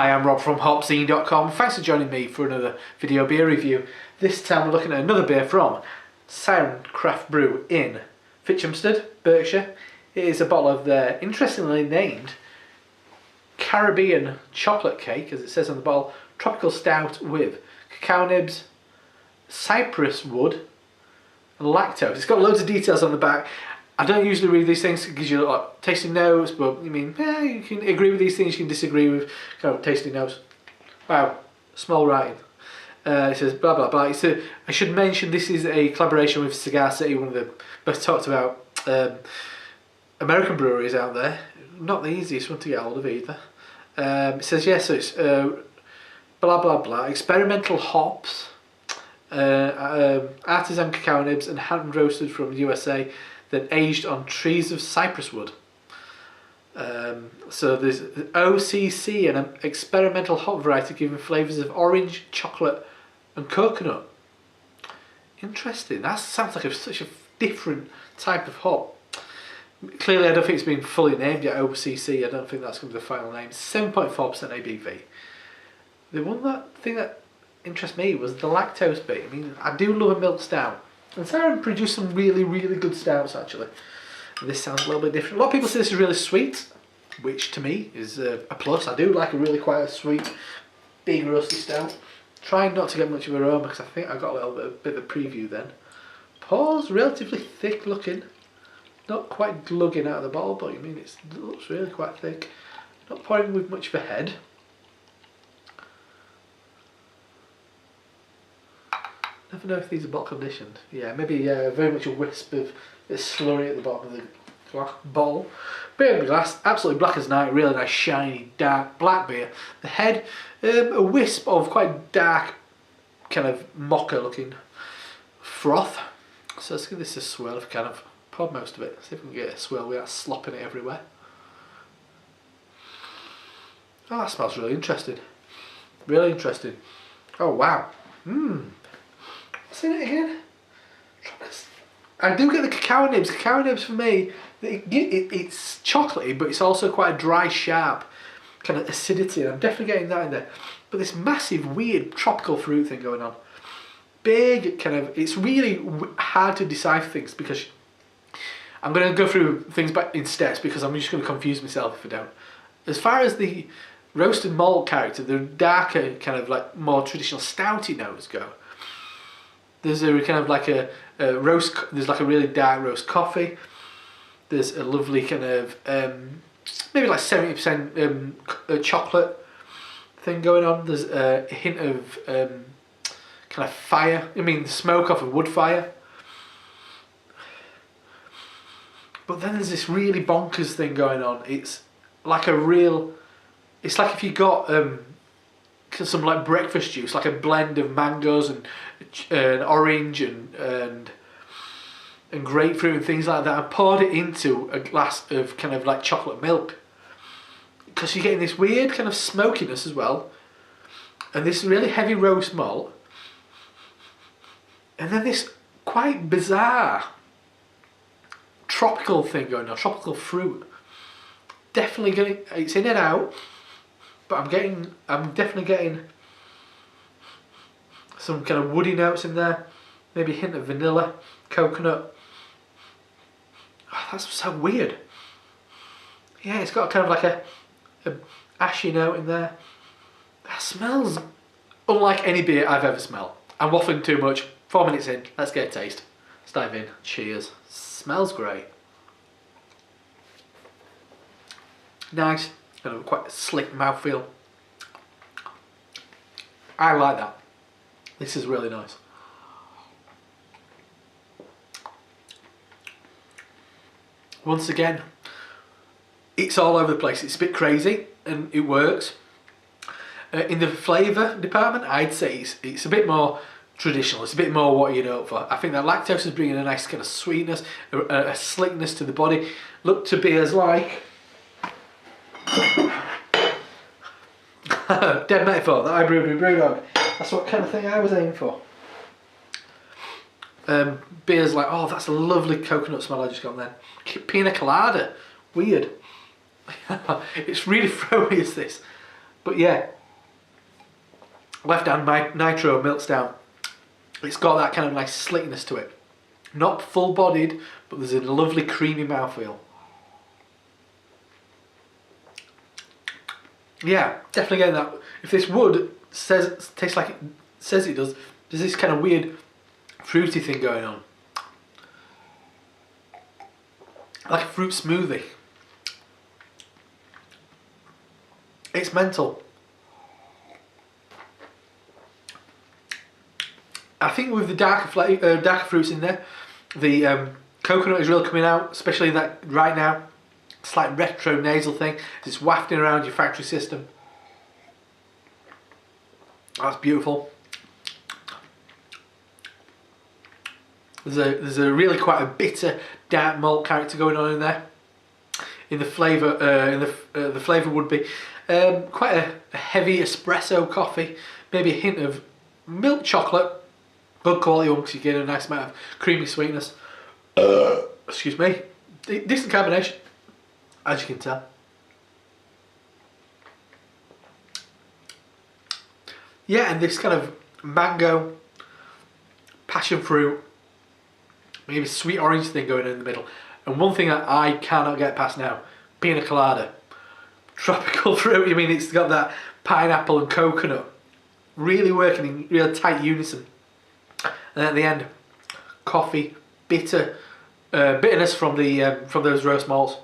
Hi, I'm Rob from HopZine.com. Thanks for joining me for another video beer review. This time we're looking at another beer from Siren Craft Brew in Fitchamstead, Berkshire. It is a bottle of their interestingly named Caribbean chocolate cake, as it says on the bottle, tropical stout with cacao nibs, cypress wood and lactose. It's got loads of details on the back. I don't usually read these things because you like tasting notes, but I mean, yeah, you can agree with these things, you can disagree with kind of tasting notes. Wow, small writing. It says blah blah blah. I should mention this is a collaboration with Cigar City, one of the best talked about American breweries out there. Not the easiest one to get hold of either. It says yes, so it's blah blah blah. Experimental hops, artisan cacao nibs, and hand roasted from the USA. Then aged on trees of cypress wood. So there's OCC, an experimental hop variety giving flavours of orange, chocolate and coconut. Interesting, that sounds like such a different type of hop. Clearly I don't think it's been fully named yet, OCC, I don't think that's going to be the final name. 7.4% ABV. The thing that interests me was the lactose bit. I mean, I do love a milk stout. And Siren produced some really good stouts actually. And this sounds a little bit different. A lot of people say this is really sweet, which to me is a plus. I do like quite a sweet, big roasty stout. Trying not to get much of aroma because I think I got a bit of a preview then. Pours relatively thick looking. Not quite glugging out of the bottle, but I mean it looks really quite thick. Not pouring with much of a head. Never know if these are bottle conditioned. Yeah, maybe very much a wisp of slurry at the bottom of the bottle. Beer in the glass, absolutely black as night, really nice shiny dark black beer. The head, a wisp of quite dark kind of mocha looking froth. So let's give this a swirl if we can. I've poured most of it. See if we can get a swirl without slopping it everywhere. Oh, that smells really interesting. Really interesting. Oh wow. Seen it again. I do get the cacao nibs. Cacao nibs for me, it's chocolatey, but it's also quite a dry, sharp kind of acidity. And I'm definitely getting that in there. But this massive, weird tropical fruit thing going on. Big kind of. It's really hard to decipher things because I'm going to go through things in steps because I'm just going to confuse myself if I don't. As far as the roasted malt character, the darker kind of like more traditional stouty notes go. There's a kind of like a roast. There's like a really dark roast coffee. There's a lovely kind of maybe like 70% chocolate thing going on. There's a hint of kind of fire. I mean, the smoke off a wood fire. But then there's this really bonkers thing going on. It's like a real. It's like if you got some like breakfast juice, like a blend of mangoes and orange and grapefruit and things like that, and poured it into a glass of kind of like chocolate milk, because you're getting this weird kind of smokiness as well, and this really heavy roast malt, and then this quite bizarre tropical thing going on, tropical fruit. Definitely getting, it's in and out. But I'm definitely getting some kind of woody notes in there. Maybe a hint of vanilla, coconut. Oh, that's so weird. Yeah, it's got kind of like a ashy note in there. That smells unlike any beer I've ever smelled. I'm waffling too much. 4 minutes in, let's get a taste. Let's dive in. Cheers. Smells great. Nice. Kind of quite a slick mouthfeel. I like that. This is really nice. Once again, it's all over the place. It's a bit crazy and it works. In the flavour department, I'd say it's a bit more traditional. It's a bit more what you'd hope for. I think that lactose is bringing a nice kind of sweetness, a slickness to the body. Look to beers like Dead Metaphor that I brewed with Brewdog. That's what kind of thing I was aiming for. Beers like, oh, that's a lovely coconut smell I just got then. Pina colada, weird. It's really throwy as this. But But yeah, Left Hand Nitro milk stout. It's got that kind of nice slickness to it. Not full bodied, but there's a lovely creamy mouthfeel. Yeah, definitely getting that. If this wood tastes like it says it does, there's this kind of weird fruity thing going on. Like a fruit smoothie. It's mental. I think with the darker fruits in there, the coconut is really coming out, especially that right now. Slight retro nasal thing. It's wafting around your factory system. That's beautiful. There's a really quite a bitter dark malt character going on in there. In the flavour, the flavour would be quite a heavy espresso coffee, maybe a hint of milk chocolate. Good quality one because you get a nice amount of creamy sweetness. Excuse me. Decent combination, as you can tell. Yeah, and this kind of mango, passion fruit, maybe sweet orange thing going in the middle. And one thing that I cannot get past now, pina colada. Tropical fruit, I mean, it's got that pineapple and coconut really working in real tight unison. And at the end, coffee, bitterness from those roast malts.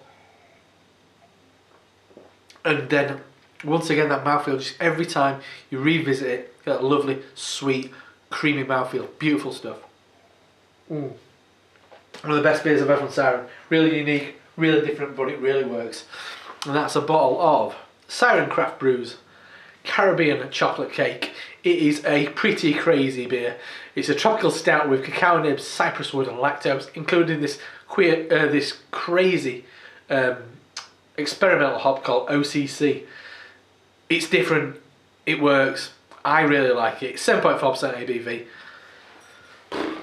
And then, once again, that mouthfeel, just every time you revisit it, you get that lovely, sweet, creamy mouthfeel. Beautiful stuff. One of the best beers I've ever from Siren. Really unique, really different, but it really works. And that's a bottle of Siren Craft Brew's Caribbean Chocolate Cake. It is a pretty crazy beer. It's a tropical stout with cacao nibs, cypress wood and lactose, including this crazy experimental hop called OCC. It's different, it works, I really like it. 7.4% ABV.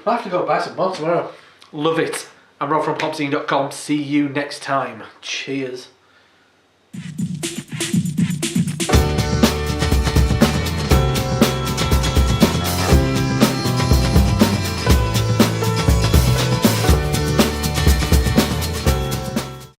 I'll have to go buy some more tomorrow. Love it. I'm Rob from HopZine.com. See you next time. Cheers.